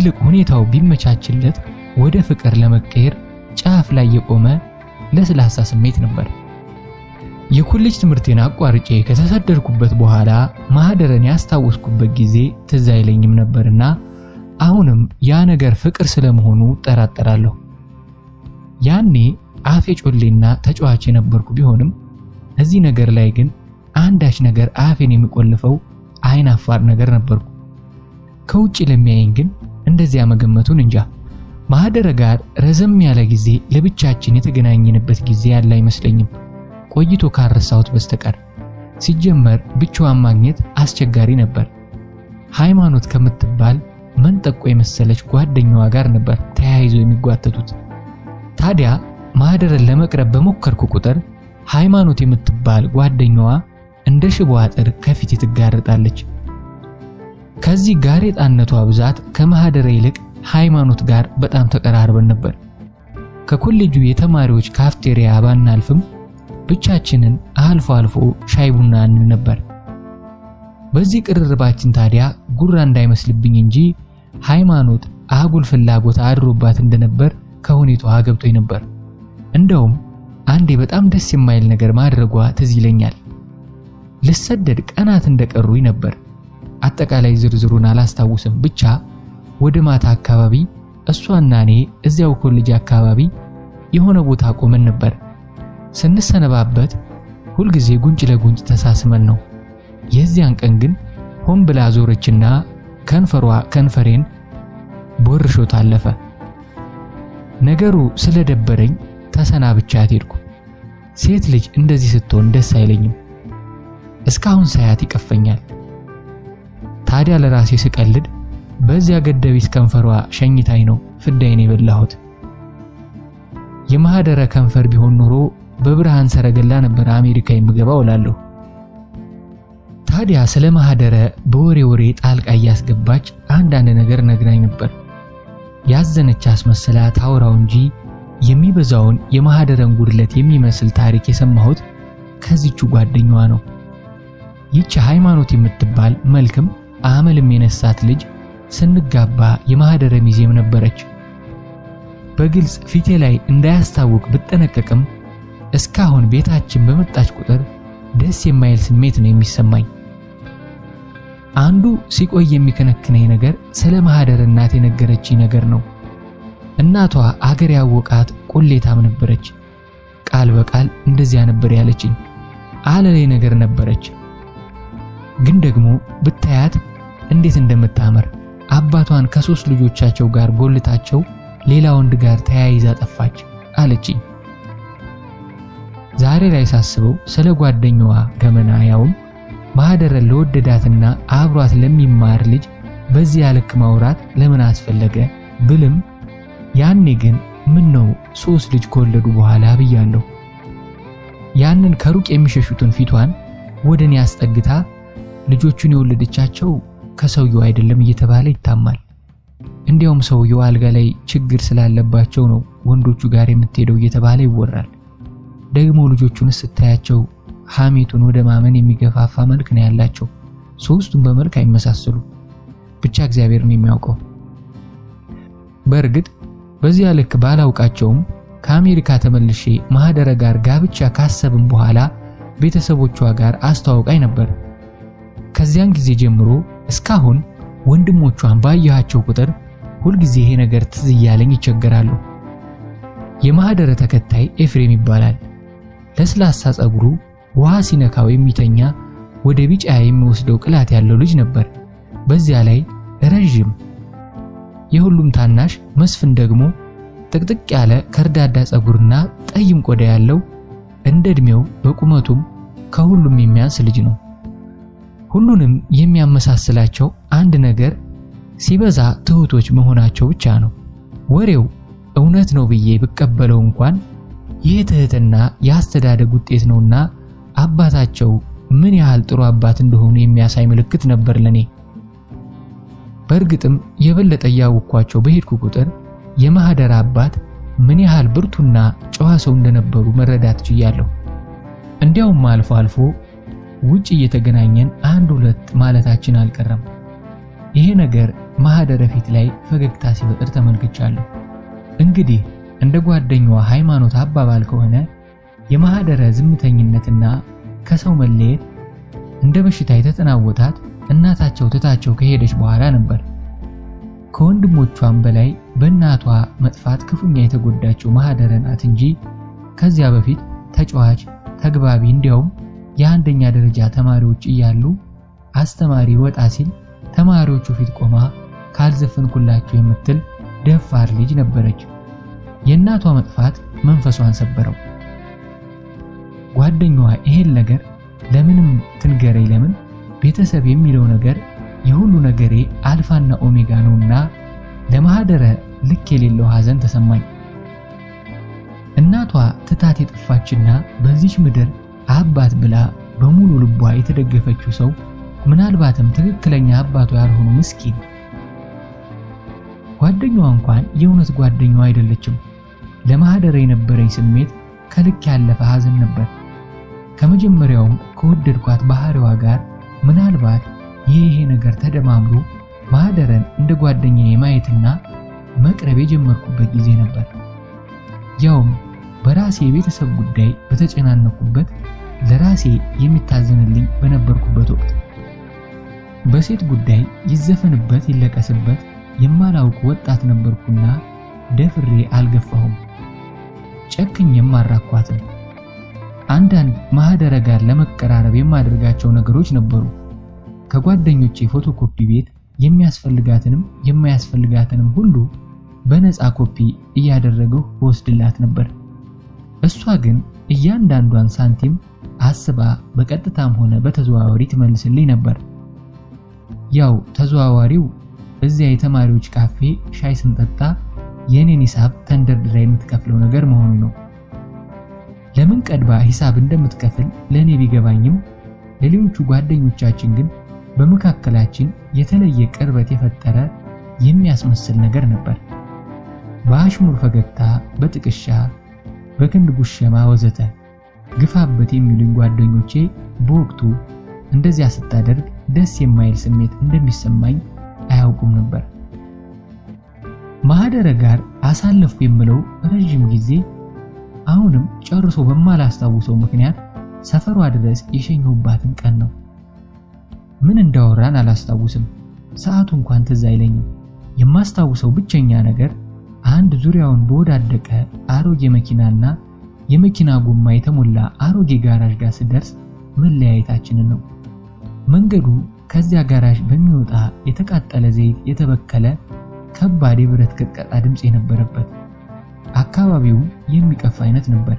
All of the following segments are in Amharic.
ይልቅ ሁኔታው ቢመቻችለት ወደ ፍቅር ለመቀየር ጫፍ ላይ የቆመ ለስላሳ ስሜት ነበር። የኮሌጅ ትምህርቴን አቋርጬ ከተሰደድኩበት በኋላ ማህደረን ያስታወስኩበት ጊዜ ትዝ አይለኝም ነበርና አሁንም ያ ነገር ፍቅር ስለመሆኑ ጠራጠራለሁ። ያኔ አፌ ጮሌና ተጫዋች የነበርኩ ቢሆንም እዚህ ነገር ላይ ግን አንዳች ነገር አፌን የሚቆልፈው አይን አፋር ነገር ነበርኩ። ከውጪ ለሚያየኝ ግን እንደዚያ መገመቱን እንጃ። ማህደረ ጋር ረዘም ያለ ጊዜ ለብቻችን የተገናኘንበት ጊዜ ያለ አይመስለኝም ቆይቶ ካረሳሁት በስተቀር። ሲጀመር ብቻዋን ማግኘት አስቸጋሪ ነበር። ሃይማኖት ከምትባል መንጠቆ የመሰለች ጓደኛዋ ጋር ነበር ተያይዘው የሚጓተቱት። ታዲያ ማህደረን ለመቅረብ በሞከርኩ ቁጥር ሃይማኖት የምትባል ጓደኛዋ እንደ ሽቦ አጥር ከፊት ትጋረጣለች። ከዚህ ጋሬጣነቷ ብዛት ከማህደረ ይልቅ ሃይማኖት ጋር በጣም ተቀራርበን ነበር። ከኮሌጁ የተማሪዎች ካፍቴሪያ ባናልፍም ብቻችንን አልፎ አልፎ ሻይ ቡና እንል ነበር። በዚህ ቅርርባችን ታዲያ ጉራ እንዳይመስልብኝ እንጂ ሃይማኖት አጉል ፍላጎት አድሮባት እንደነበር ከሁኔታዋ ገብቶኝ ነበር። እንደውም አንዴ በጣም ደስ የማይል ነገር ማድረጓ ትዝ ይለኛል። ልሰደድ ቀናት እንደቀሩኝ ነበር። አጠቃላይ ዝርዝሩን አላስታውስም። ብቻ ወደ ማታ አካባቢ እሷና እኔ እዚያው ኮሌጅ አካባቢ የሆነ ቦታ ቆመን ነበር። ስንሰነባበት ሁልጊዜ ጉንጭ ለጉንጭ ተሳስመን ነው። የዚያን ቀን ግን ሆን ብላ ዞረችና ከንፈሯ ከንፈሬን ቦርሾ ታለፈ። ነገሩ ስለደበረኝ ተሰናብቻት ሄድኩ። ሴት ልጅ እንደዚህ ስትሆን ደስ አይለኝም። እስካሁን ሳያት ይቀፈኛል። ታዲያ ለራሴ ስቀልድ በዚያ ገደቢስ ከንፈሯ ሸኝታኝ ነው ፍዳይን የበላሁት። የማህደረ ከንፈር ቢሆን ኖሮ በብርሃን ሰረገላ ነበር አሜሪካ የምገባው እላለሁ። ታዲያ ስለ ማህደረ በወሬ ጣልቃ ያስገባች አንዳንድ ነገር ነግራኝ ነበር። ያዘነች አስመስላ ታወራው እንጂ የሚበዛውን የማህደረን ጉድለት የሚመስል ታሪክ የሰማሁት ከዚቹ ጓደኛዋ ነው። ይቺ ሃይማኖት የምትባል መልክም አመልም የነሳት ልጅ ስንጋባ የማህደረ ሚዜም ነበረች። በግልጽ ፊቴ ላይ እንዳያስታውቅ ብጠነቀቅም እስካሁን ቤታችን በመጣች ቁጥር ደስ የማይል ስሜት ነው የሚሰማኝ። አንዱ ሲቆይ የሚከነክነኝ ነገር ስለ ማህደረ እናት የነገረችኝ ነገር ነው። እናቷ አገር ያወቃት ቁሌታም ነበረች። ቃል በቃል እንደዚያ ነበር ያለችኝ። አለሌ ነገር ነበረች። ግን ደግሞ ብታያት እንዴት እንደምታምር አባቷን ከ3 ልጆቻቸው ጋር ጎልታቸው ሌላ ወንድ ጋር ተያይዛ ጠፋች አለችኝ። ዛሬ ላይ ሳስበው ስለ ጓደኛዋ ገመና ያውም ማህደረ ለወደዳትና አብሯት ለሚማር ልጅ በዚያ ልክ ማውራት ለምን አስፈለገ ብልም ያኔ ግን ምን ነው 3 ልጅ ከወለዱ በኋላ ብያለሁ። ያንን ከሩቅ የሚሸሹትን ፊቷን ወደኔ ያስጠግታ ልጆቹን የወለደቻቸው ከሰውየው አይደለም እየተባለ ይታማል። እንዲያውም ሰውየው አልጋ ላይ ችግር ስላለባቸው ነው ወንዶቹ ጋር የምትሄደው እየተባለ ይወራል። ደግሞ ልጆቹን ስታያቸው ሐሜቱን ወደ ማመን የሚገፋፋ መልክ ነው ያላቸው። ሶስቱም በመልክ አይመሳሰሉ። ብቻ እግዚአብሔር ነው የሚያውቀው። በርግጥ በዚያ ልክ ባላውቃቸውም ከአሜሪካ ተመልሼ ማህደረ ጋር ጋብቻ ካሰብን በኋላ ቤተሰቦቿ ጋር አስተዋውቃይ ነበር። ከዚያን ጊዜ ጀምሮ እስካሁን ወንድሞቿን ባያቸው ቁጥር ሁሉ ጊዜ ይሄ ነገር ትዝ ይያለኝ ይቸገራሉ። የማህደረ ተከታይ ኤፍሬም ይባላል። ለስላሳ ጸጉሩ ውሃ ሲነካው የሚተኛ ወደ ቢጫ የሚወስደው ቅላት ያለው ልጅ ነበር። በዚያ ላይ ረጅም። የሁሉም ታናሽ መስፍን ደግሞ ጥቅጥቅ ያለ ከርዳዳ ጸጉርና ጠይም ቆዳ ያለው እንደ እድሜው በቁመቱም ከሁሉም የሚያንስ ልጅ ነው። ሁሉንም የሚያመሳስላቸው አንድ ነገር ሲበዛ ትሁቶች መሆናቸው ብቻ ነው። ወሬው እውነት ነው ብዬ ብቀበለው እንኳን ይህ ትህትና ያስተዳደግ ውጤት ነውና አባታቸው ምን ያህል ጥሩ አባት እንደሆኑ የሚያሳይ ምልክት ነበር ለኔ። በእርግጥም የበለጠ ያውቋቸው በሄድኩ ቁጥር የማህደረ አባት ምን ያህል ብርቱና ጨዋ ሰው እንደነበሩ መረዳት ችያለሁ። እንዲያውም አልፎ አልፎ ውጪ እየተገናኘን 1-2 ማለታችን አልቀረም። ይሄ ነገር ማህደረ ፊት ላይ ፈገግታ ሲፈጥር ተመልክቻለሁ። እንግዲህ እንደ ጓደኛዋ ሃይማኖት አባባል ከሆነ የማህደረ ዝምተኝነትና ከሰው መለየት እንደ በሽታ የተጠናወታት እናታቸው ትታቸው ከሄደች በኋላ ነበር። ከወንድሞቿም በላይ በእናቷ መጥፋት ክፉኛ የተጎዳቸው ማህደረ ናት እንጂ ከዚያ በፊት ተጫዋች፣ ተግባቢ እንዲያውም የአንደኛ ደረጃ ተማሪዎች እያሉ አስተማሪ ወጣ ሲል ተማሪዎቹ ፊት ቆማ ካልዘፈንኩላችሁ የምትል ደፋር ልጅ ነበረች። የእናቷ መጥፋት መንፈሷን ሰበረው። ጓደኛዋ ይሄን ነገር ለምንም ትንገረኝ፣ ለምን ቤተሰብ የሚለው ነገር የሁሉ ነገሬ አልፋና ኦሜጋ ነውና ለማህደረ ልክ የሌለው ሐዘን ተሰማኝ። እናቷ ትታት የጠፋችና በዚች ምድር አባት ብላ በሙሉ ልቧ የተደገፈችው ሰው ምናልባትም ትክክለኛ አባቷ ያልሆኑ ምስኪን። ጓደኛዋ እንኳን የእውነት ጓደኛዋ አይደለችም። ለማህደረ የነበረኝ ስሜት ከልክ ያለፈ ሐዘን ነበር። ከመጀመሪያውም ከወደድኳት ባህሪዋ ጋር ምናልባት ይሄ ነገር ተደማምሮ ማህደረን እንደ ጓደኛዬ ማየትና መቅረብ የጀመርኩበት ጊዜ ነበር። ያውም በራሴ የቤተሰብ ጉዳይ በተጨናነኩበት ለራሴ የሚታዘንልኝ በነበርኩበት ወቅት በሴት ጉዳይ ይዘፈንበት ይለቀስበት የማላውቅ ወጣት ነበርኩና ደፍሬ አልገፋሁም። ጨክኜም አራኳትም። አንዳንድ ማህደረ ጋር ለመቀራረብ የማደርጋቸው ነገሮች ነበሩ። ከጓደኞቼ ፎቶኮፒ ቤት የሚያስፈልጋትንም የማያስፈልጋትንም ሁሉ በነፃ ኮፒ እያደረገው ወስድላት ነበር። እሷ ግን እያንዳንዷን ሳንቲም አስባ በቀጥታም ሆነ በተዘዋዋሪ ትመልስልኝ ነበር። ያው ተዘዋዋሪው እዚያ የተማሪዎች ካፌ ሻይ ስንጠጣ የኔን ሂሳብ ተንደርድራ የምትከፍለው ነገር መሆኑ ነው። ለምን ቀድባ ሂሳብ እንደምትከፍል ለኔ ቢገባኝም ለሌሎቹ ጓደኞቻችን ግን በመካከላችን የተለየ ቅርበት የፈጠረ የሚያስመስል ነገር ነበር። በአሽሙር ፈገግታ፣ በጥቅሻ፣ በክንድ ጉሸማ ወዘተ ግፋበት የሚሉኝ ጓደኞቼ በወቅቱ እንደዚያ ስታደርግ ደስ የማይል ስሜት እንደሚሰማኝ አያውቁም ነበር። ማህደረ ጋር አሳለፍኩ የምለው ረጅም ጊዜ አሁንም ጨርሶ በማላስታውሰው ምክንያት ሰፈሯ ድረስ የሸኘሁባትን ቀን ነው። ምን እንዳወራን አላስታውስም። ሰዓቱ እንኳን ትዝ አይለኝም። የማስታውሰው ብቸኛ ነገር አንድ ዙሪያውን በወዳደቀ አሮጌ መኪናና የመኪና ጎማ የተሞላ አሮጌ ጋራዥ ጋር ስደርስ መለያየታችንን ነው። መንገዱ ከዚያ ጋራዥ በሚወጣ የተቃጠለ ዘይት የተበከለ ከባድ የብረት ቅጥቀጣ ድምጽ የነበረበት፣ አካባቢው የሚቀፍ አይነት ነበር።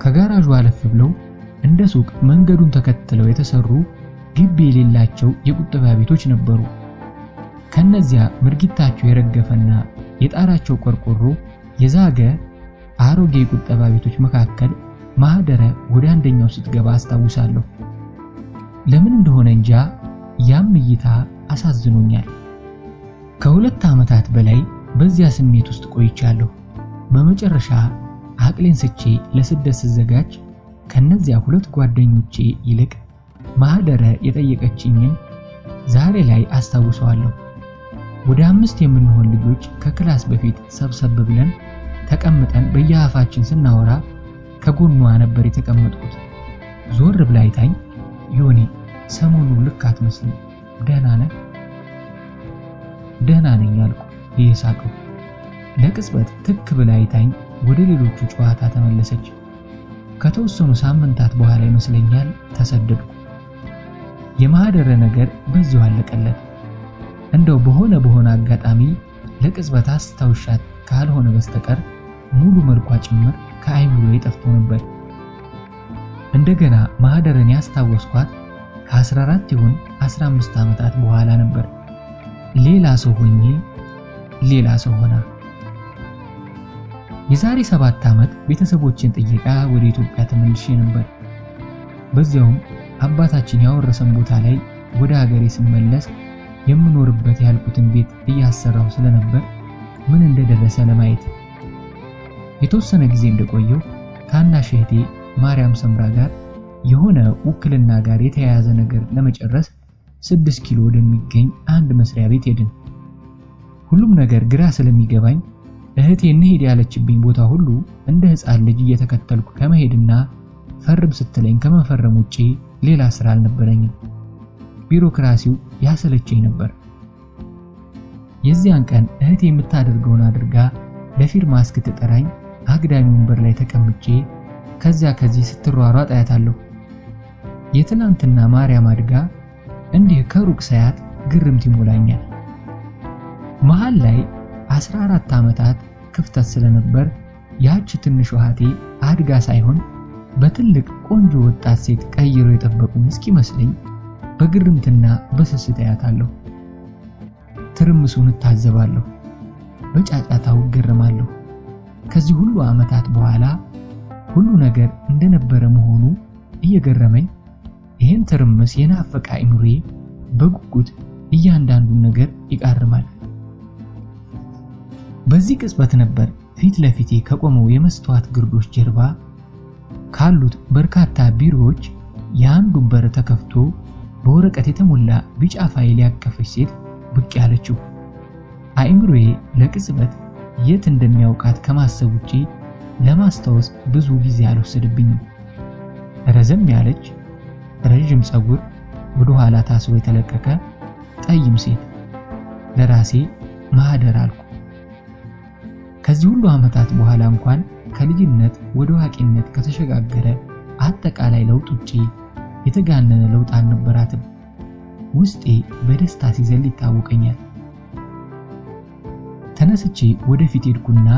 ከጋራዡ አለፍ ብለው እንደ ሱቅ መንገዱን ተከትለው የተሰሩ ግቢ የሌላቸው የቁጠባ ቤቶች ነበሩ። ከነዚያ ምርጊታቸው የረገፈና የጣራቸው ቆርቆሮ የዛገ አሮጌ የቁጠባ ቤቶች መካከል ማህደረ ወደ አንደኛው ስትገባ አስታውሳለሁ። ለምን እንደሆነ እንጃ ያም እይታ አሳዝኖኛል። ከሁለት ዓመታት በላይ በዚያ ስሜት ውስጥ ቆይቻለሁ። በመጨረሻ አቅሌን ስቼ ለስደት ስዘጋጅ ከነዚያ ሁለት ጓደኞቼ ይልቅ ማህደረ የጠየቀችኝን ዛሬ ላይ አስታውሰዋለሁ። ወደ 5 የምንሆን ልጆች ከክላስ በፊት ሰብሰብ ብለን ተቀምጠን በየአፋችን ስናወራ ከጎኗ ነበር የተቀመጥኩት። ዞር ብላ አይታኝ ዮኒ ሰሞኑን ልክ አትመስልም፣ ደህና ነህ? ደህና ነኝ አልኩ እየሳቅሁ። ለቅጽበት ትክ ብላ አይታኝ ወደ ሌሎቹ ጨዋታ ተመለሰች። ከተወሰኑ ሳምንታት በኋላ ይመስለኛል ተሰደድኩ። የማህደረ ነገር በዚሁ አለቀለት። እንደው በሆነ አጋጣሚ ለቅጽበት አስታውሻት ካልሆነ በስተቀር ሙሉ መልኳ ጭምር ከአይምሮዬ ጠፍቶ ነበር። እንደገና ማህደረን ያስታወስኳት ከ14 ይሁን 15 ዓመታት በኋላ ነበር። ሌላ ሰው ሆኜ ሌላ ሰው ሆና። የዛሬ 7 ዓመት ቤተሰቦችን ጥየቃ ወደ ኢትዮጵያ ተመልሼ ነበር። በዚያውም አባታችን ያወረሰን ቦታ ላይ ወደ ሀገሬ ስመለስ የምኖርበት ያልኩትን ቤት እያሰራው ስለነበር ምን እንደደረሰ ለማየት የተወሰነ ጊዜ እንደቆየው ታናሽ እህቴ ማርያም ሰምራ ጋር የሆነ ውክልና ጋር የተያያዘ ነገር ለመጨረስ 6 ኪሎ ወደሚገኝ አንድ መስሪያ ቤት ሄድን። ሁሉም ነገር ግራ ስለሚገባኝ እህቴ እንሂድ ያለችብኝ ቦታ ሁሉ እንደ ሕፃን ልጅ እየተከተልኩ ከመሄድና ፈርም ስትለኝ ከመፈረም ውጪ ሌላ ስራ አልነበረኝም። ቢሮክራሲው ያሰለቸኝ ነበር። የዚያን ቀን እህቴ የምታደርገውን አድርጋ ለፊርማ እስክትጠራኝ አግዳሚ ወንበር ላይ ተቀምጬ ከዚህ ስትሯሯጥ አያታለሁ። የትናንትና ማርያም አድጋ እንዲህ ከሩቅ ሳያት ግርምት ይሞላኛል። መሃል ላይ 14 ዓመታት ክፍተት ስለነበር ያቺ ትንሽ እህቴ አድጋ ሳይሆን በትልቅ ቆንጆ ወጣት ሴት ቀይሮ የጠበቁ እስኪመስለኝ በግርምትና በስስት አያታለሁ። ትርምሱን እታዘባለሁ፣ በጫጫታው እገረማለሁ። ከዚህ ሁሉ ዓመታት በኋላ ሁሉ ነገር እንደነበረ መሆኑ እየገረመኝ ይሄን ትርምስ የናፈቀ አይምሮዬ በጉጉት እያንዳንዱን ነገር ይቃርማል። በዚህ ቅጽበት ነበር ፊት ለፊቴ ከቆመው የመስተዋት ግርዶሽ ጀርባ ካሉት በርካታ ቢሮዎች የአንዱ በር ተከፍቶ በወረቀት የተሞላ ቢጫ ፋይል ያቀፈች ሴት ብቅ ያለችው። አይምሮዬ ለቅጽበት የት እንደሚያውቃት ከማሰብ ውጪ ለማስታወስ ብዙ ጊዜ አልወሰደብኝም። ረዘም ያለች ረጅም ጸጉር ወደ ኋላ ታስሮ የተለቀቀ ጠይም ሴት። ለራሴ ማህደር አልኩ። ከዚህ ሁሉ ዓመታት በኋላ እንኳን ከልጅነት ወደ አዋቂነት ከተሸጋገረ አጠቃላይ ለውጥ ውጪ የተጋነነ ለውጥ አልነበራትም። ውስጤ በደስታ ሲዘል ይታወቀኛል። ተነስቼ ወደፊት ሄድኩና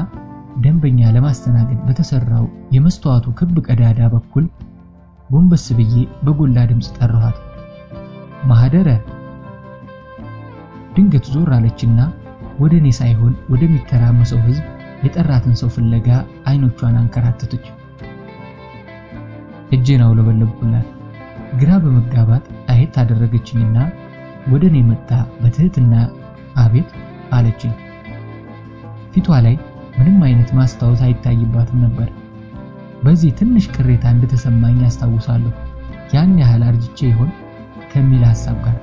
ደንበኛ ለማስተናገድ በተሰራው የመስተዋቱ ክብ ቀዳዳ በኩል ጎንበስ ብዬ በጎላ ድምጽ ጠራኋት። ማህደረ። ድንገት ዞር አለችና ወደኔ ሳይሆን ወደሚተራመሰው ህዝብ የጠራትን ሰው ፍለጋ አይኖቿን አንከራተተች። እጄን አውለበለብኩላት። ግራ በመጋባት አየት አደረገችኝና ወደኔ መጣ በትህትና አቤት አለችኝ። ፊቷ ላይ ምንም አይነት ማስታወስ አይታይባትም ነበር። በዚህ ትንሽ ቅሬታ እንደተሰማኝ አስታውሳለሁ። ያን ያህል አርጅቼ ይሆን ከሚል ሐሳብ ጋር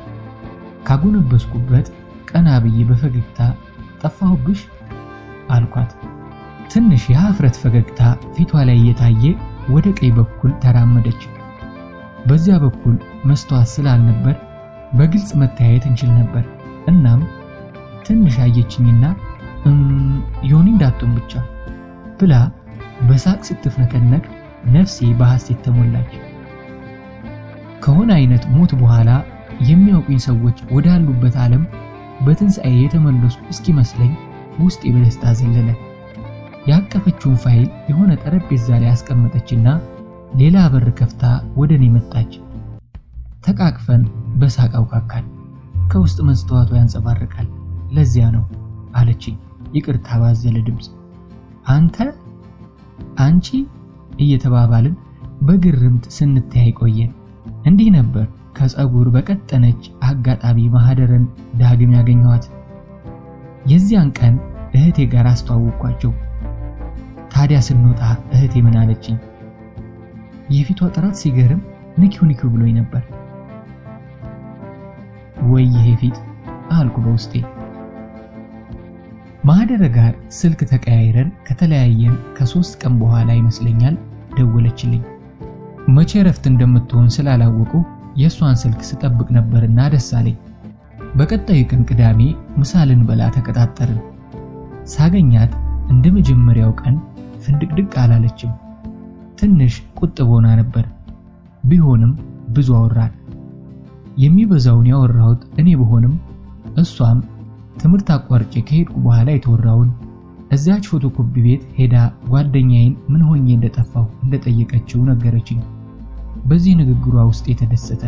ካጎነበስኩበት ቀና ብዬ በፈገግታ ጠፋሁብሽ አልኳት። ትንሽ የሀፍረት ፈገግታ ፊቷ ላይ እየታየ ወደ ቀኝ በኩል ተራመደች። በዚያ በኩል መስተዋት ስላልነበር በግልጽ መታየት እንችል ነበር። እናም ትንሽ አየችኝና ዮኒ እንዳትሆን ብቻ ብላ በሳቅ ስትፍነከነክ ነፍሴ በሐሴት ተሞላች። ከሆነ አይነት ሞት በኋላ የሚያውቁኝ ሰዎች ወዳሉበት ዓለም በትንሣኤ የተመለሱ እስኪመስለኝ ውስጤ በደስታ ዘለለ። ያቀፈችውን ፋይል የሆነ ጠረጴዛ ላይ አስቀመጠችና ሌላ በር ከፍታ ወደኔ መጣች። ተቃቅፈን በሳቅ አውካካን። ከውስጥ መስተዋቱ ያንጸባርቃል። ለዚያ ነው አለችኝ ይቅርታ ባዘለ ድምጽ። አንቺ እየተባባልን በግርምት ስንተያይ ቆየን። እንዲህ ነበር ከጸጉር በቀጠነች አጋጣሚ ማህደርን ዳግም ያገኘኋት። የዚያን ቀን እህቴ ጋር አስተዋወቅኳቸው። ታዲያ ስንወጣ እህቴ ምን አለችኝ? የፊቷ ጥራት ሲገርም ንኪው ብሎኝ ነበር። ወይ ይሄ ፊት አልኩ በውስጤ። ማህደረ ጋር ስልክ ተቀያይረን ከተለያየን ከ3 ቀን በኋላ ይመስለኛል ደወለችልኝ። መቼ ረፍት እንደምትሆን ስላላወቁ የሷን ስልክ ስጠብቅ ነበርና ደስ አለኝ። በቀጣዩ ቀን ቅዳሜ ምሳ ልንበላ ተቀጣጠርን። ሳገኛት እንደ መጀመሪያው ቀን ፍንድቅድቅ አላለችም። ትንሽ ቁጥብ ሆና ነበር። ቢሆንም ብዙ አወራን። የሚበዛውን ያወራሁት እኔ በሆንም እሷም ትምህርት አቋርጬ ከሄድኩ በኋላ የተወራውን እዛች ፎቶኮፒ ቤት ሄዳ ጓደኛዬን ምን ሆኜ እንደጠፋሁ እንደጠየቀችው ነገረችኝ። በዚህ ንግግሯ ውስጥ የተደሰተ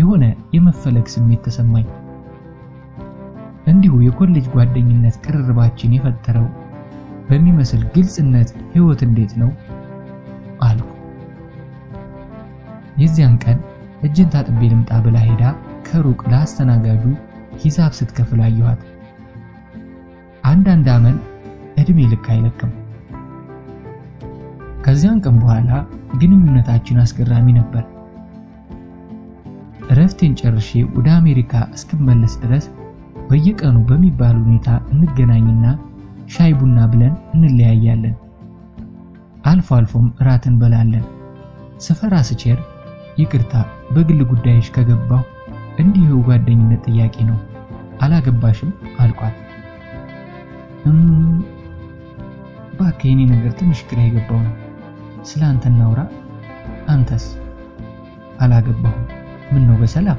የሆነ የመፈለግ ስሜት ተሰማኝ። እንዲሁ የኮሌጅ ጓደኝነት ቅርርባችን የፈጠረው በሚመስል ግልጽነት ህይወት እንዴት ነው አልኩ። የዚያን ቀን እጅን ታጥቤ ልምጣ ብላ ሄዳ ከሩቅ ለአስተናጋጁ ሂሳብ ስትከፍል አየኋት። አንዳንድ አመል እድሜ ልክ አይለቅም። ከዚያን ቀን በኋላ ግንኙነታችን አስገራሚ ነበር። እረፍቴን ጨርሼ ወደ አሜሪካ እስክመለስ ድረስ በየቀኑ በሚባል ሁኔታ እንገናኝና ሻይ ቡና ብለን እንለያያለን። አልፎ አልፎም እራት እንበላለን። ስፈራ ስቸር ይቅርታ በግል ጉዳይሽ ከገባው እንዲሁ ጓደኝነት ጥያቄ ነው አላገባሽም አልኳት። ባከኔ ነገር ትንሽ ግራ ይገባው ነው። ስላንተ እናውራ። አንተስ? አላገባሁም። ምን ነው በሰላም?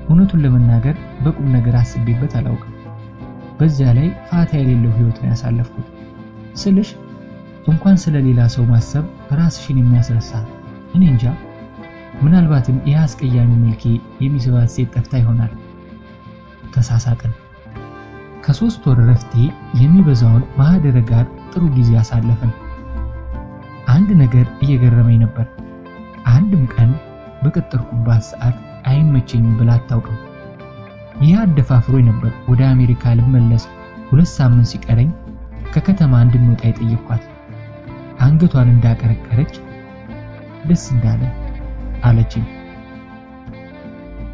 እውነቱን ለመናገር በቁም ነገር አስቤበት አላውቅም። በዚያ ላይ ፋታ የሌለው ህይወት ነው ያሳለፍኩት ስልሽ እንኳን ስለሌላ ሰው ማሰብ ራስሽን የሚያስረሳ እኔ እንጃ። ምናልባትም ይህ አስቀያሚ መልኬ የሚስባት ሴት ጠፍታ ይሆናል። ተሳሳቅን። ከ3 ወር ረፍቴ የሚበዛውን ማህደረ ጋር ጥሩ ጊዜ አሳለፈን። አንድ ነገር እየገረመኝ ነበር። አንድም ቀን በቀጠርኩባት ሰዓት አይመቸኝም ብላ አታውቅም። ይህ አደፋፍሮኝ ነበር ወደ አሜሪካ ልመለስ 2 ሳምንት ሲቀረኝ ከከተማ እንድንወጣ የጠየቅኳት። አንገቷን እንዳቀረቀረች ደስ እንዳለ አለችኝ።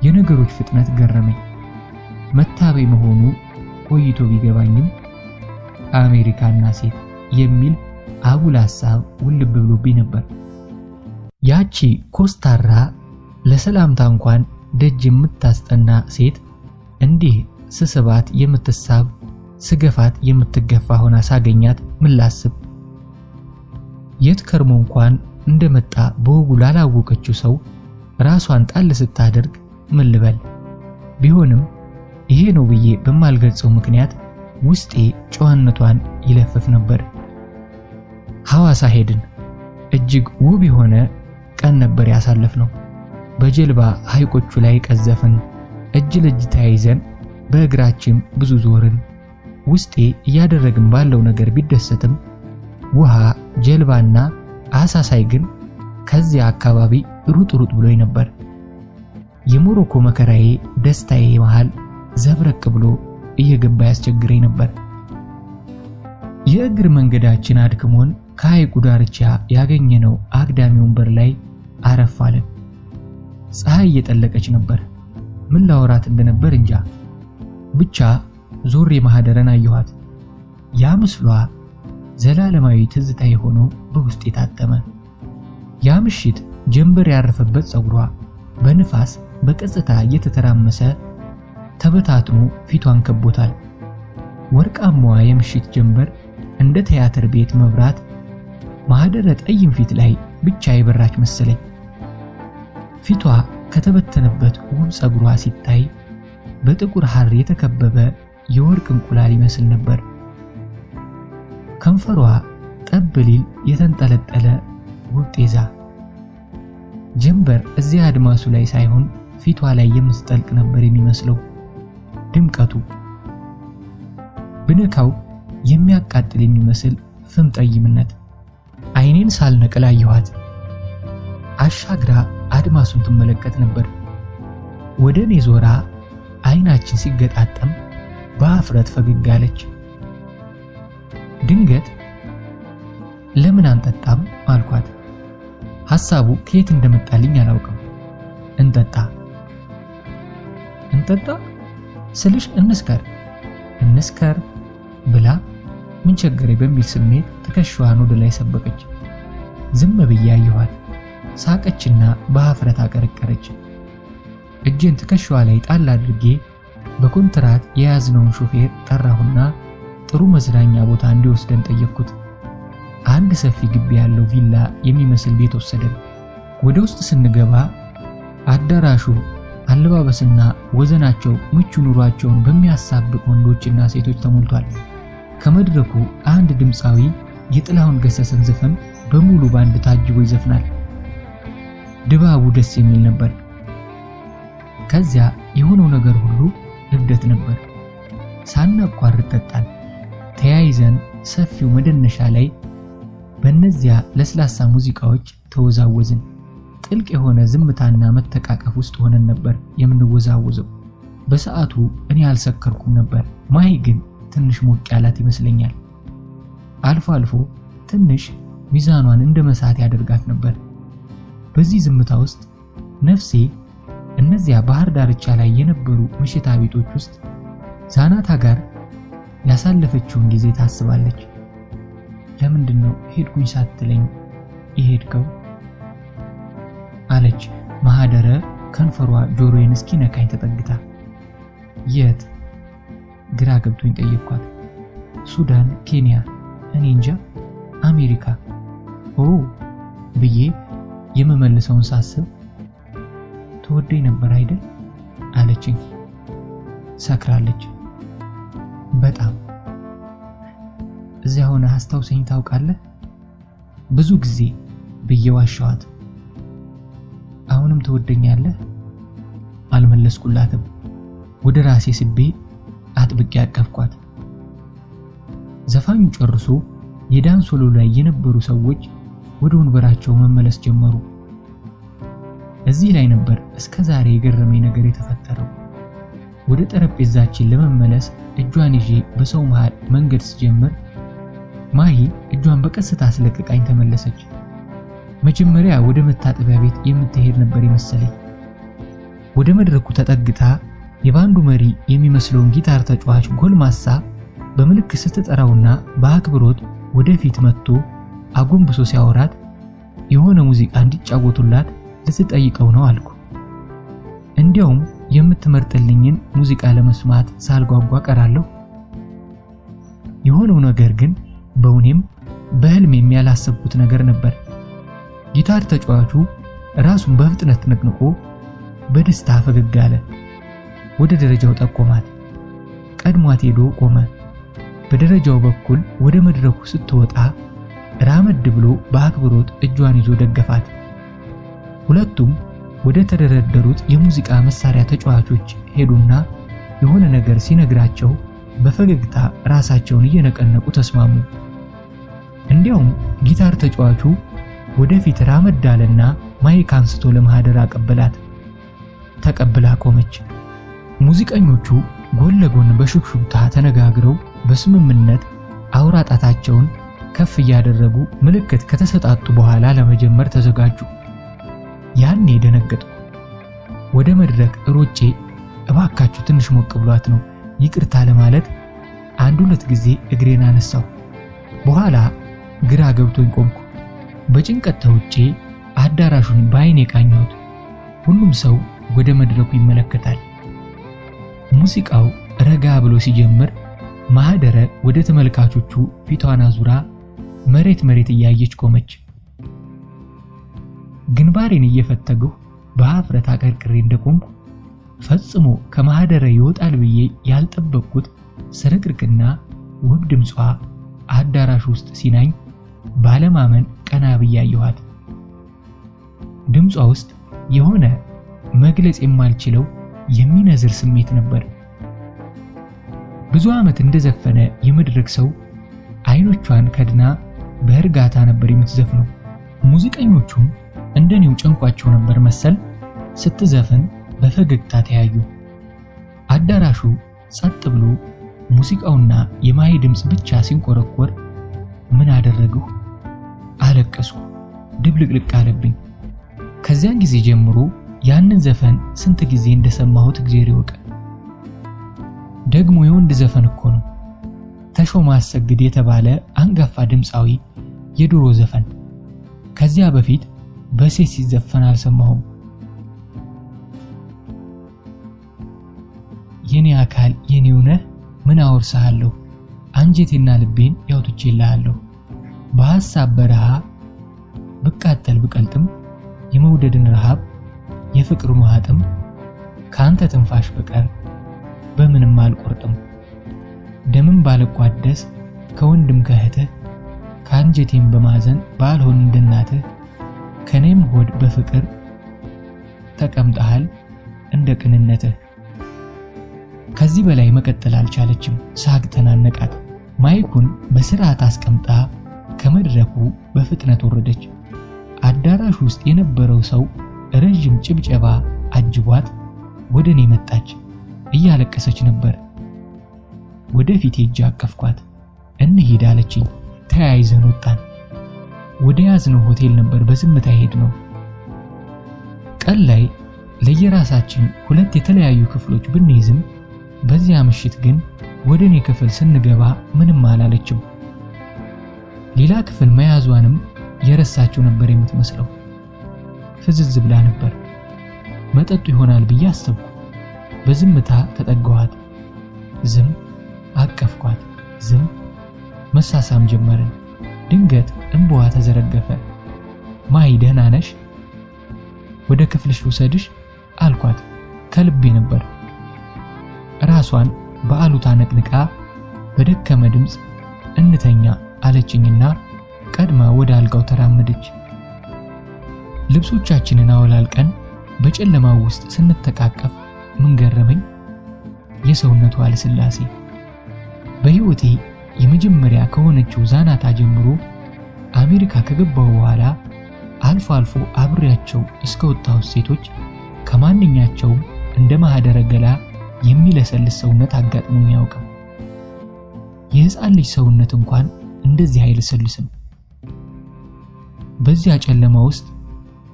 የነገሮች ፍጥነት ገረመኝ። መታበይ መሆኑ ቆይቶ ቢገባኝም አሜሪካና ሴት የሚል አጉል ሐሳብ ውልብ ብሎብኝ ነበር። ያቺ ኮስታራ ለሰላምታ እንኳን ደጅ የምታስጠና ሴት እንዲህ ስስባት የምትሳብ ስገፋት የምትገፋ ሆና ሳገኛት ምን ላስብ? የት ከርሞ እንኳን እንደመጣ በወጉ ላላወቀችው ሰው ራሷን ጣል ስታደርግ ምን ልበል? ቢሆንም ይሄ ነው ብዬ በማልገልጸው ምክንያት ውስጤ ጨዋነቷን ይለፍፍ ነበር። ሐዋሳ ሄድን። እጅግ ውብ የሆነ ቀን ነበር ያሳለፍነው። በጀልባ ሐይቆቹ ላይ ቀዘፍን። እጅ ለእጅ ተያይዘን በእግራችን ብዙ ዞርን። ውስጤ እያደረግን ባለው ነገር ቢደሰትም ውሃ፣ ጀልባና አሳሳይ ግን ከዚያ አካባቢ ሩጥ ብሎኝ ነበር። የሞሮኮ መከራዬ ደስታዬ መሃል ዘብረቅ ብሎ እየገባ ያስቸግረኝ ነበር። የእግር መንገዳችን አድክሞን ከሐይቁ ዳርቻ ያገኘነው አግዳሚ ወንበር ላይ አረፍ አለን። ፀሐይ እየጠለቀች ነበር። ምን ላወራት እንደነበር እንጃ። ብቻ ዞሬ ማህደረን አየኋት። ያ ምስሏ ዘላለማዊ ትዝታዬ ሆኖ በውስጤ ታተመ። ያ ምሽት ጀንበር ያረፈበት ጸጉሯ በንፋስ በቀጥታ እየተተራመሰ ተበታትኖ ፊቷን ከቦታል። ወርቃማዋ የምሽት ጀንበር እንደ ቲያትር ቤት መብራት ማህደረ ጠይም ፊት ላይ ብቻ የበራች መሰለኝ። ፊቷ ከተበተነበት ውብ ጸጉሯ ሲታይ በጥቁር ሐር የተከበበ የወርቅ እንቁላል ይመስል ነበር። ከንፈሯ ጠብሊል የተንጠለጠለ ውብ ጤዛ። ጀንበር እዚያ አድማሱ ላይ ሳይሆን ፊቷ ላይ የምትጠልቅ ነበር የሚመስለው። ድምቀቱ ብነካው የሚያቃጥል የሚመስል ፍም ጠይምነት። አይኔን ሳልነቅል አየኋት። አሻግራ አድማሱን ትመለከት ነበር። ወደኔ ዞራ አይናችን ሲገጣጠም በአፍረት ፈገግ አለች። ድንገት ለምን አንጠጣም አልኳት። ሐሳቡ ከየት እንደመጣልኝ አላውቅም። እንጠጣ ስልሽ እንስከር ብላ ምን ቸገረ በሚል ስሜት ትከሻዋን ወደ ላይ ሰበቀች። ዝም ብዬ አየኋት። ሳቀችና በአፍረት አቀረቀረች። እጄን ትከሻዋ ላይ ጣል አድርጌ በኮንትራት የያዝነውን ሾፌር ጠራሁና ጥሩ መዝናኛ ቦታ እንዲወስደን ጠየቅኩት። አንድ ሰፊ ግቢ ያለው ቪላ የሚመስል ቤት ወሰደን። ወደ ውስጥ ስንገባ አዳራሹ አለባበስና ወዘናቸው ምቹ ኑሯቸውን በሚያሳብቅ ወንዶችና ሴቶች ተሞልቷል። ከመድረኩ አንድ ድምፃዊ የጥላሁን ገሰሰን ዘፈን በሙሉ ባንድ ታጅቦ ይዘፍናል። ድባቡ ደስ የሚል ነበር። ከዚያ የሆነው ነገር ሁሉ እብደት ነበር። ሳናቋርጥ ጠጣን። ተያይዘን ሰፊው መደነሻ ላይ በእነዚያ ለስላሳ ሙዚቃዎች ተወዛወዝን። ጥልቅ የሆነ ዝምታና መተቃቀፍ ውስጥ ሆነን ነበር የምንወዛወዘው። በሰዓቱ እኔ አልሰከርኩም ነበር። ማይ ግን ትንሽ ሞቅ ያላት ይመስለኛል። አልፎ አልፎ ትንሽ ሚዛኗን እንደ መሳት ያደርጋት ነበር። በዚህ ዝምታ ውስጥ ነፍሴ እነዚያ ባህር ዳርቻ ላይ የነበሩ ምሽታ ቤቶች ውስጥ ዛናታ ጋር ያሳለፈችውን ጊዜ ታስባለች። ለምንድነው ሄድኩኝ ሳትለኝ ይሄድከው አለች ማህደረ ከንፈሯ ጆሮዬን እስኪነካኝ ተጠግታ። የት? ግራ ገብቶኝ ጠየቅኳት። ሱዳን፣ ኬንያ፣ እኔ እንጃ፣ አሜሪካ። ኦ ብዬ የመመልሰውን ሳስብ ተወደኝ ነበር አይደል አለችኝ። ሰክራለች በጣም። እዚያ ሆነ አስታውሰኝ ታውቃለህ? ብዙ ጊዜ ብዬ ዋሻዋት። አሁንም ተወደኛለህ? አልመለስኩላትም። ወደ ራሴ ስቤ አጥብቄ አቀፍኳት። ዘፋኙ ጨርሶ የዳንስ ሶሎ ላይ የነበሩ ሰዎች ወደ ወንበራቸው መመለስ ጀመሩ። እዚህ ላይ ነበር እስከዛሬ የገረመኝ ነገር የተፈጠረው። ወደ ጠረጴዛችን ለመመለስ እጇን ይዤ በሰው መሃል መንገድ ስጀምር ማሂ እጇን በቀስታ አስለቅቃኝ ተመለሰች። መጀመሪያ ወደ መታጠቢያ ቤት የምትሄድ ነበር የመሰለኝ። ወደ መድረኩ ተጠግታ የባንዱ መሪ የሚመስለውን ጊታር ተጫዋች ጎልማሳ በምልክት ስትጠራውና በአክብሮት ወደፊት መጥቶ አጎንብሶ ሲያወራት የሆነ ሙዚቃ እንዲጫወቱላት ልትጠይቀው ነው አልኩ። እንዲያውም የምትመርጥልኝን ሙዚቃ ለመስማት ሳልጓጓ ቀራለሁ። የሆነው ነገር ግን በእውነም በህልም የሚያላሰብኩት ነገር ነበር። ጊታር ተጫዋቹ ራሱን በፍጥነት ነቅንቆ በደስታ ፈገግ አለ። ወደ ደረጃው ጠቆማት። ቀድሟት ሄዶ ቆመ። በደረጃው በኩል ወደ መድረኩ ስትወጣ ራመድ ብሎ በአክብሮት እጇን ይዞ ደገፋት። ሁለቱም ወደ ተደረደሩት የሙዚቃ መሳሪያ ተጫዋቾች ሄዱና የሆነ ነገር ሲነግራቸው በፈገግታ ራሳቸውን እየነቀነቁ ተስማሙ። እንዲያውም ጊታር ተጫዋቹ ወደፊት ራመድ አለና ማይክ አንስቶ ለማህደር አቀበላት። ተቀብላ ቆመች። ሙዚቀኞቹ ጎን ለጎን በሹክሹክታ ተነጋግረው በስምምነት አውራ ጣታቸውን ከፍ ያደረጉ ምልክት ከተሰጣጡ በኋላ ለመጀመር ተዘጋጁ። ያኔ ደነገጥኩ። ወደ መድረክ ሮጬ እባካችሁ ትንሽ ሞቅ ብሏት ነው ይቅርታ ለማለት አንድ ሁለት ጊዜ እግሬን አነሳው። በኋላ ግራ ገብቶኝ ቆምኩ። በጭንቀት ተውጬ አዳራሹን በአይኔ ቃኘሁት። ሁሉም ሰው ወደ መድረኩ ይመለከታል። ሙዚቃው ረጋ ብሎ ሲጀምር ማህደረ ወደ ተመልካቾቹ ፊቷን አዙራ መሬት እያየች ቆመች። ግንባሬን እየፈተገው በአፍረት አቀርቅሬ እንደቆምኩ ፈጽሞ ከማህደረ ይወጣል ብዬ ያልጠበቅኩት ስርቅርቅና ውብ ድምጿ አዳራሽ ውስጥ ሲናኝ ባለማመን ቀና ብዬ አየኋት። ድምጿ ውስጥ የሆነ መግለጽ የማልችለው የሚነዝር ስሜት ነበር። ብዙ ዓመት እንደዘፈነ የመድረክ ሰው አይኖቿን ከድና በእርጋታ ነበር የምትዘፍነው። ሙዚቀኞቹም እንደኔው ጨንቋቸው ነበር መሰል ስትዘፍን በፈገግታ ተያዩ። አዳራሹ ጸጥ ብሎ ሙዚቃውና የማይ ድምጽ ብቻ ሲንቆረቆር ምን አደረገው? አለቀስኩ። ድብልቅልቅ አለብኝ። ከዚያን ጊዜ ጀምሮ ያንን ዘፈን ስንት ጊዜ እንደሰማሁት እግዚአብሔር ይወቅ። ደግሞ የወንድ ዘፈን እኮ ነው። ተሾመ አሰግድ የተባለ አንጋፋ ድምጻዊ የድሮ ዘፈን። ከዚያ በፊት በሴት ሲዘፈን አልሰማሁም። የኔ አካል የኔው ነህ ምን አወርሳለሁ አንጀቴና ልቤን ያውጥቼልሃለሁ። በሐሳብ በረሃ ብቃጠል ብቀልጥም የመውደድን ረሃብ የፍቅሩን ውሃጥም ካንተ ትንፋሽ በቀር በምንም አልቆርጥም። ደምም ባልቋደስ ከወንድም ከእህትህ ካንጀቴም በማዘን ባልሆን እንደናትህ ከኔም ሆድ በፍቅር ተቀምጠሃል እንደ ቅንነትህ። ከዚህ በላይ መቀጠል አልቻለችም። ሳቅ ተናነቃት። ማይኩን በስርዓት አስቀምጣ ከመድረኩ በፍጥነት ወረደች። አዳራሽ ውስጥ የነበረው ሰው ረጅም ጭብጨባ አጅቧት ወደኔ መጣች። እያለቀሰች ነበር። ወደፊት ሄጄ አቀፍኳት። እንሂድ አለችኝ። ተያይዘን ወጣን። ወደ ያዝነው ሆቴል ነበር በዝምታ ሄድነው። ቀን ላይ ለየራሳችን ሁለት የተለያዩ ክፍሎች ብንይዝም በዚያ ምሽት ግን ወደኔ ክፍል ስንገባ ምንም አላለችም። ሌላ ክፍል መያዟንም የረሳችው ነበር የምትመስለው። ፍዝዝ ብላ ነበር። መጠጡ ይሆናል ብዬ አሰብኩ። በዝምታ ተጠጋኋት። ዝም አቀፍኳት። ዝም መሳሳም ጀመርን። ድንገት እንባዋ ተዘረገፈ። ማይ ደህና ነሽ? ወደ ክፍልሽ ልውሰድሽ አልኳት። ከልቤ ነበር። ራሷን በአሉታ ነቅንቃ በደከመ ድምፅ እንተኛ አለችኝና ቀድማ ወደ አልጋው ተራመደች። ልብሶቻችንን አወላልቀን በጨለማው ውስጥ ስንተቃቀፍ ምን ገረመኝ? የሰውነቷ ልስላሴ። በህይወቴ የመጀመሪያ ከሆነችው ዛናታ ጀምሮ አሜሪካ ከገባሁ በኋላ አልፎ አልፎ አብሬያቸው እስከወጣሁ ሴቶች ከማንኛቸውም እንደ ማህደረ ገላ የሚለሰልስ ሰውነት አጋጥሞኝ አያውቅም። የህፃን ልጅ ሰውነት እንኳን እንደዚህ አይለሰልስም። በዚያ ጨለማ ውስጥ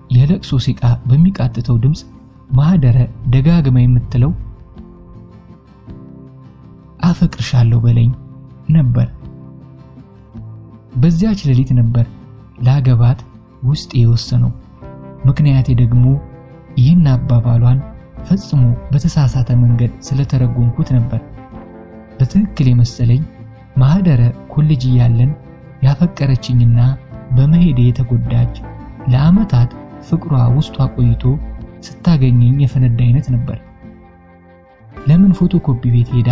የለቅሶ ሲቃ በሚቃጥተው ድምፅ ማህደረ ደጋግማ የምትለው አፈቅርሻለሁ በለኝ ነበር። በዚያች ሌሊት ነበር ላገባት ውስጥ የወሰነው። ምክንያቴ ደግሞ ይህን አባባሏን ፈጽሞ በተሳሳተ መንገድ ስለተረጎምኩት ነበር። በትክክል የመሰለኝ ማህደረ ኮሌጅ እያለን ያፈቀረችኝና በመሄድ የተጎዳች ለአመታት ፍቅሯ ውስጧ ቆይቶ ስታገኘኝ የፈነዳ አይነት ነበር። ለምን ፎቶኮፒ ቤት ሄዳ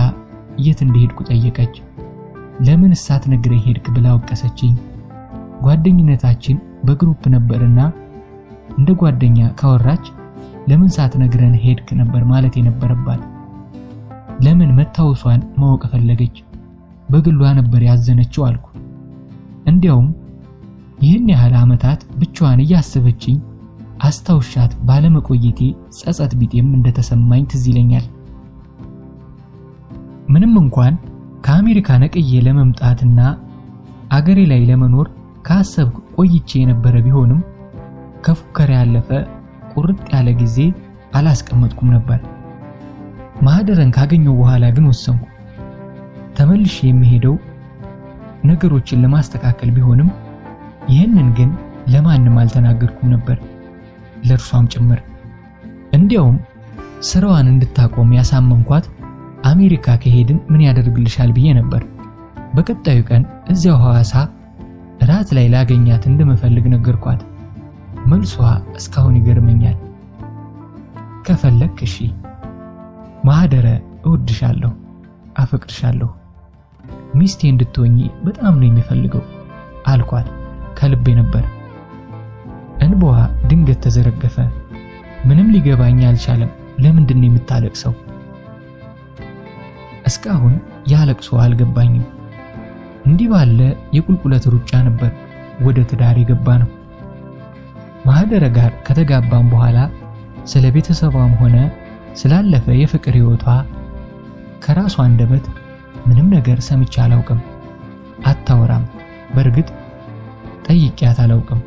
የት እንደሄድኩ ጠየቀች። ለምን ሳትነግረኝ ሄድክ ብላ ወቀሰችኝ። ጓደኝነታችን በግሩፕ ነበርና እንደ ጓደኛ ካወራች ለምን ሳትነግረን ሄድክ ነበር ማለት የነበረባት። ለምን መታወሷን ማወቅ ፈለገች? በግሏ ነበር ያዘነችው አልኩ። እንዲያውም ይህን ያህል አመታት ብቻዋን እያሰበችኝ አስታውሻት ባለመቆየቴ ጸጸት ቢጤም እንደተሰማኝ ትዝ ይለኛል። ምንም እንኳን ከአሜሪካ ነቅዬ ለመምጣትና አገሬ ላይ ለመኖር ካሰብኩ ቆይቼ የነበረ ቢሆንም ከፉከራ ያለፈ ቁርጥ ያለ ጊዜ አላስቀመጥኩም ነበር። ማህደረን ካገኘው በኋላ ግን ወሰንኩ። ተመልሼ የሚሄደው ነገሮችን ለማስተካከል ቢሆንም ይህንን ግን ለማንም አልተናገርኩም ነበር፣ ለእርሷም ጭምር። እንዲያውም ስራዋን እንድታቆም ያሳመንኳት አሜሪካ ከሄድን ምን ያደርግልሻል ብዬ ነበር። በቀጣዩ ቀን እዚያው ሐዋሳ ራት ላይ ላገኛት እንደምፈልግ ነገርኳት። መልሷ እስካሁን ይገርመኛል። ከፈለክ እሺ ማህደረ፣ እወድሻለሁ፣ አፈቅርሻለሁ፣ ሚስቴ እንድትሆኚ በጣም ነው የሚፈልገው አልኳት። ከልቤ ነበር። እንባዋ ድንገት ተዘረገፈ። ምንም ሊገባኝ አልቻለም። ለምንድን ነው የምታለቅሰው? እስካሁን ያለቅሶ አልገባኝም። እንዲህ ባለ የቁልቁለት ሩጫ ነበር ወደ ትዳር የገባ ነው። ማህደረ ጋር ከተጋባን በኋላ ስለ ቤተሰቧም ሆነ ስላለፈ የፍቅር ህይወቷ ከራሷ አንደበት ምንም ነገር ሰምቼ አላውቅም። አታወራም። በርግጥ ጠይቄያት አላውቅም።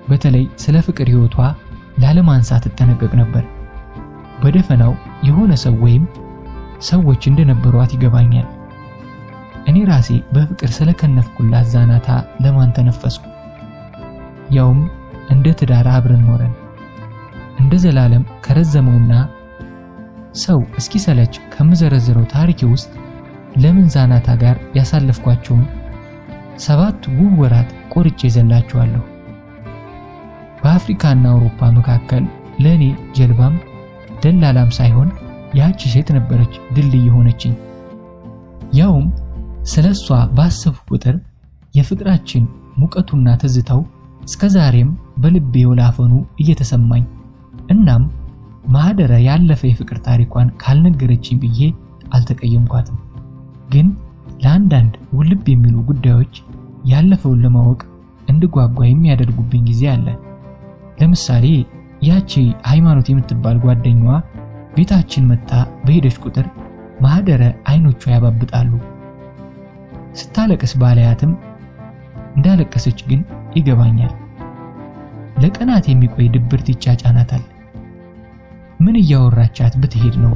በተለይ ስለ ፍቅር ህይወቷ ላለማንሳት ተጠነቀቅ ነበር። በደፈናው የሆነ ሰው ወይም ሰዎች እንደነበሯት ይገባኛል። እኔ ራሴ በፍቅር ስለከነፍኩላት ዛናታ ለማን ተነፈስኩ? ያውም እንደ ትዳር አብረን ኖረን እንደ ዘላለም ከረዘመውና ሰው እስኪሰለች ከምዘረዝረው ታሪኬ ውስጥ ለምን ዛናታ ጋር ያሳለፍኳቸውን 7 ውብ ወራት ቆርጬ ዘላቸዋለሁ። በአፍሪካና አውሮፓ መካከል ለኔ ጀልባም ደላላም ሳይሆን ያቺ ሴት ነበረች ድልድይ ሆነችኝ። ያውም ስለሷ ባሰብኩ ቁጥር የፍቅራችን ሙቀቱና ትዝታው እስከዛሬም በልቤ ወላፈኑ እየተሰማኝ፣ እናም ማህደረ ያለፈ የፍቅር ታሪኳን ካልነገረችኝ ብዬ አልተቀየምኳትም። ግን ለአንዳንድ ውልብ የሚሉ ጉዳዮች ያለፈውን ለማወቅ እንድጓጓ የሚያደርጉብኝ ጊዜ አለ። ለምሳሌ ያቺ ሃይማኖት የምትባል ጓደኛዋ ቤታችን መጣ በሄደች ቁጥር ማህደረ አይኖቿ ያባብጣሉ። ስታለቅስ ባላያትም እንዳለቀሰች ግን ይገባኛል። ለቀናት የሚቆይ ድብርት ይጫጫናታል። ምን እያወራቻት ብትሄድ ነው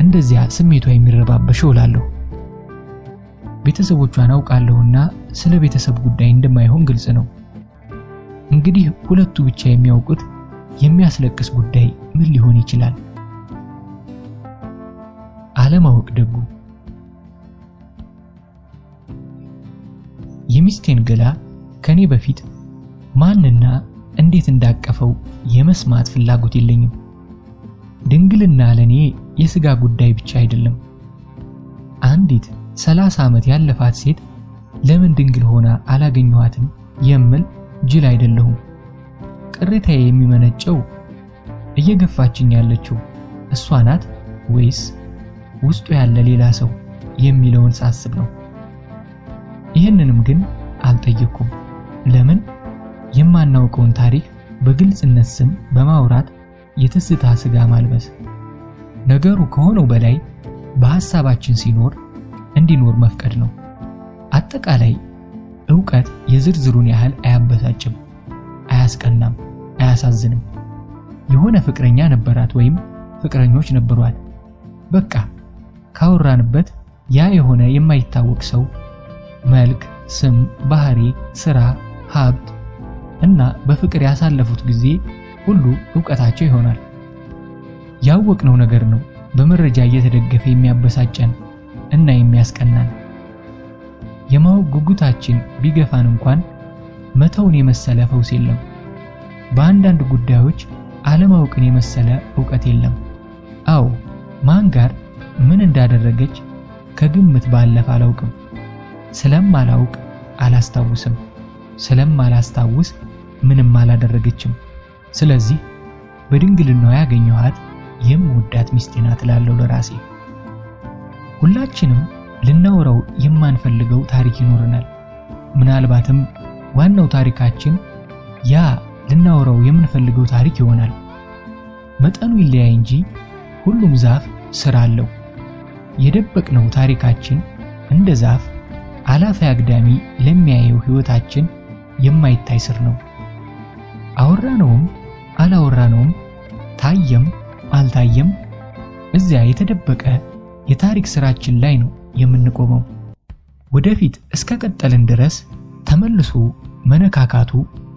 እንደዚያ ስሜቷ የሚረባበሸው እላለሁ። ቤተሰቦቿን አውቃለሁና ስለ ቤተሰብ ጉዳይ እንደማይሆን ግልጽ ነው። እንግዲህ ሁለቱ ብቻ የሚያውቁት የሚያስለቅስ ጉዳይ ምን ሊሆን ይችላል? አለማወቅ ደጉ። የሚስቴን ገላ ከኔ በፊት ማንና እንዴት እንዳቀፈው የመስማት ፍላጎት የለኝም። ድንግልና ለኔ የሥጋ ጉዳይ ብቻ አይደለም። አንዲት 30 ዓመት ያለፋት ሴት ለምን ድንግል ሆና አላገኘኋትም የምል ጅል አይደለሁም። ቅሬታዬ የሚመነጨው እየገፋችኝ ያለችው እሷ ናት ወይስ ውስጡ ያለ ሌላ ሰው የሚለውን ሳስብ ነው። ይህንንም ግን አልጠየቅኩም። ለምን? የማናውቀውን ታሪክ በግልጽነት ስም በማውራት የትዝታ ሥጋ ማልበስ። ነገሩ ከሆነው በላይ በሐሳባችን ሲኖር እንዲኖር መፍቀድ ነው። አጠቃላይ ዕውቀት የዝርዝሩን ያህል አያበሳጭም፣ አያስቀናም፣ አያሳዝንም። የሆነ ፍቅረኛ ነበራት ወይም ፍቅረኞች ነበሯት። በቃ ካወራንበት ያ የሆነ የማይታወቅ ሰው መልክ፣ ስም፣ ባህሪ፣ ሥራ፣ ሀብት እና በፍቅር ያሳለፉት ጊዜ ሁሉ ዕውቀታቸው ይሆናል። ያወቅነው ነገር ነው በመረጃ እየተደገፈ የሚያበሳጨን እና የሚያስቀናን። የማወቅ ጉጉታችን ቢገፋን እንኳን መተውን የመሰለ ፈውስ የለም። በአንዳንድ ጉዳዮች አለማወቅን የመሰለ ዕውቀት የለም። አዎ፣ ማን ጋር ምን እንዳደረገች ከግምት ባለፈ አላውቅም። ስለማላውቅ አላስታውስም። ስለማላስታውስ ምንም አላደረገችም። ስለዚህ በድንግልናዋ ያገኘኋት የምወዳት ሚስቴ ናት እላለሁ ለራሴ። ሁላችንም ልናወራው የማንፈልገው ታሪክ ይኖረናል። ምናልባትም ዋናው ታሪካችን ያ ልናወራው የምንፈልገው ታሪክ ይሆናል። መጠኑ ይለያይ እንጂ ሁሉም ዛፍ ስር አለው። የደበቅነው ታሪካችን እንደ ዛፍ አላፊ አግዳሚ ለሚያየው ሕይወታችን የማይታይ ስር ነው። አወራነውም አላወራነውም፣ ታየም አልታየም፣ እዚያ የተደበቀ የታሪክ ስራችን ላይ ነው የምንቆመው። ወደፊት እስከ ቀጠልን ድረስ ተመልሶ መነካካቱ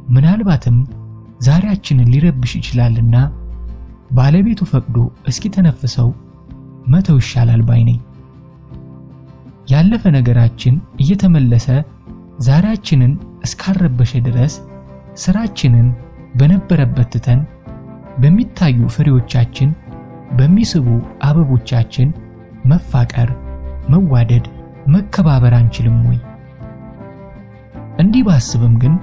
ምናልባትም ዛሬያችንን ሊረብሽ ይችላልና ባለቤቱ ፈቅዶ እስኪ ተነፍሰው መተው ይሻላል ባይ ነኝ። ያለፈ ነገራችን እየተመለሰ ዛሬያችንን እስካረበሸ ድረስ ስራችንን በነበረበት ትተን በሚታዩ ፍሬዎቻችን፣ በሚስቡ አበቦቻችን መፋቀር፣ መዋደድ፣ መከባበር አንችልም ወይ? እንዲህ ባስብም ግን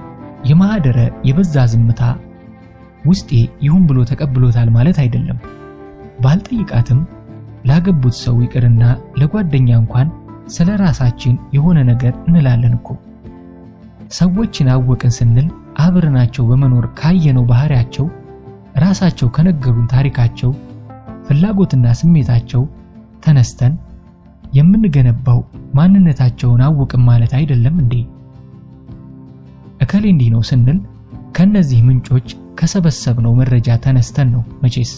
የማህደረ የበዛ ዝምታ ውስጤ ይሁን ብሎ ተቀብሎታል ማለት አይደለም። ባልጠይቃትም ላገቡት ሰው ይቅርና ለጓደኛ እንኳን ስለራሳችን የሆነ ነገር እንላለን እኮ። ሰዎችን አወቅን ስንል አብረናቸው በመኖር ካየነው ባህሪያቸው፣ ራሳቸው ከነገሩን ታሪካቸው፣ ፍላጎትና ስሜታቸው ተነስተን የምንገነባው ማንነታቸውን አወቅን ማለት አይደለም እንዴ? እከሌ እንዲህ ነው ስንል ከነዚህ ምንጮች ከሰበሰብነው መረጃ ተነስተን ነው መቼስ።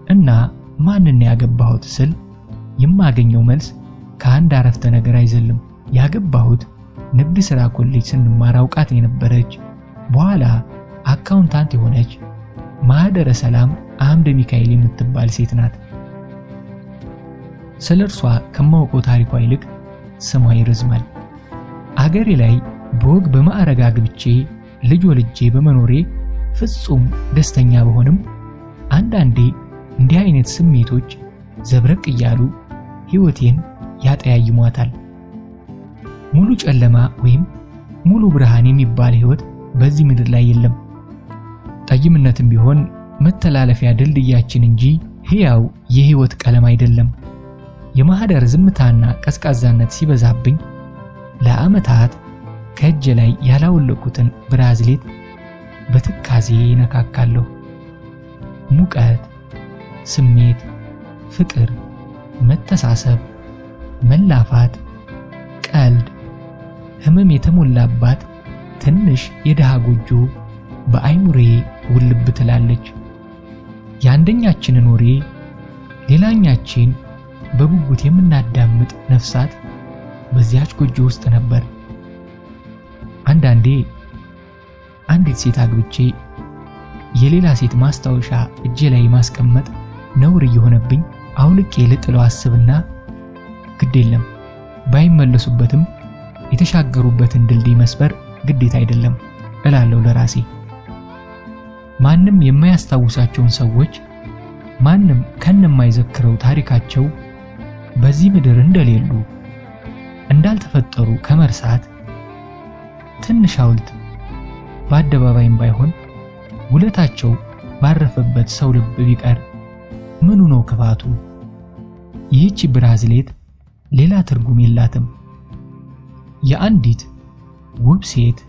እና ማንን ያገባሁት ስል የማገኘው መልስ ከአንድ አረፍተ ነገር አይዘልም። ያገባሁት ንግድ ሥራ ኮሌጅ ስንማር አውቃት የነበረች በኋላ አካውንታንት የሆነች ማህደረ ሰላም አምደ ሚካኤል የምትባል ሴት ናት። ስለርሷ ከማውቀው ታሪኳ ይልቅ ስሟ ይረዝማል። አገሬ ላይ በወግ በማዕረግ አግብቼ ልጅ ወልጄ በመኖሬ ፍጹም ደስተኛ በሆንም አንዳንዴ እንዲህ አይነት ስሜቶች ዘብረቅ እያሉ ሕይወቴን ያጠያይሟታል። ሙሉ ጨለማ ወይም ሙሉ ብርሃን የሚባል ሕይወት በዚህ ምድር ላይ የለም። ጠይምነትም ቢሆን መተላለፊያ ድልድያችን እንጂ ሕያው የሕይወት ቀለም አይደለም። የማህደር ዝምታና ቀዝቃዛነት ሲበዛብኝ ለዓመታት ከእጄ ላይ ያላወለቁትን ብራዝሌት በትካዜ ነካካለሁ። ሙቀት፣ ስሜት፣ ፍቅር፣ መተሳሰብ፣ መላፋት፣ ቀልድ፣ ህመም የተሞላባት ትንሽ የደሃ ጎጆ በአይሙሬ ውልብ ትላለች። የአንደኛችንን ወሬ ሌላኛችን በጉጉት የምናዳምጥ ነፍሳት በዚያች ጎጆ ውስጥ ነበር። አንዳንዴ አንዲት ሴት አግብቼ የሌላ ሴት ማስታወሻ እጄ ላይ ማስቀመጥ ነውር እየሆነብኝ አውልቄ ልጥለው አስብና ግድ የለም ባይመለሱበትም የተሻገሩበትን ድልድይ መስበር ግዴታ አይደለም እላለሁ ለራሴ። ማንም የማያስታውሳቸውን ሰዎች ማንም ከነማይዘክረው ታሪካቸው በዚህ ምድር እንደሌሉ እንዳልተፈጠሩ ከመርሳት ትንሽ ሐውልት በአደባባይም ባይሆን ውለታቸው ባረፈበት ሰው ልብ ቢቀር ምኑ ነው ክፋቱ? ይህች ብራዝሌት ሌላ ትርጉም የላትም። የአንዲት ውብ ሴት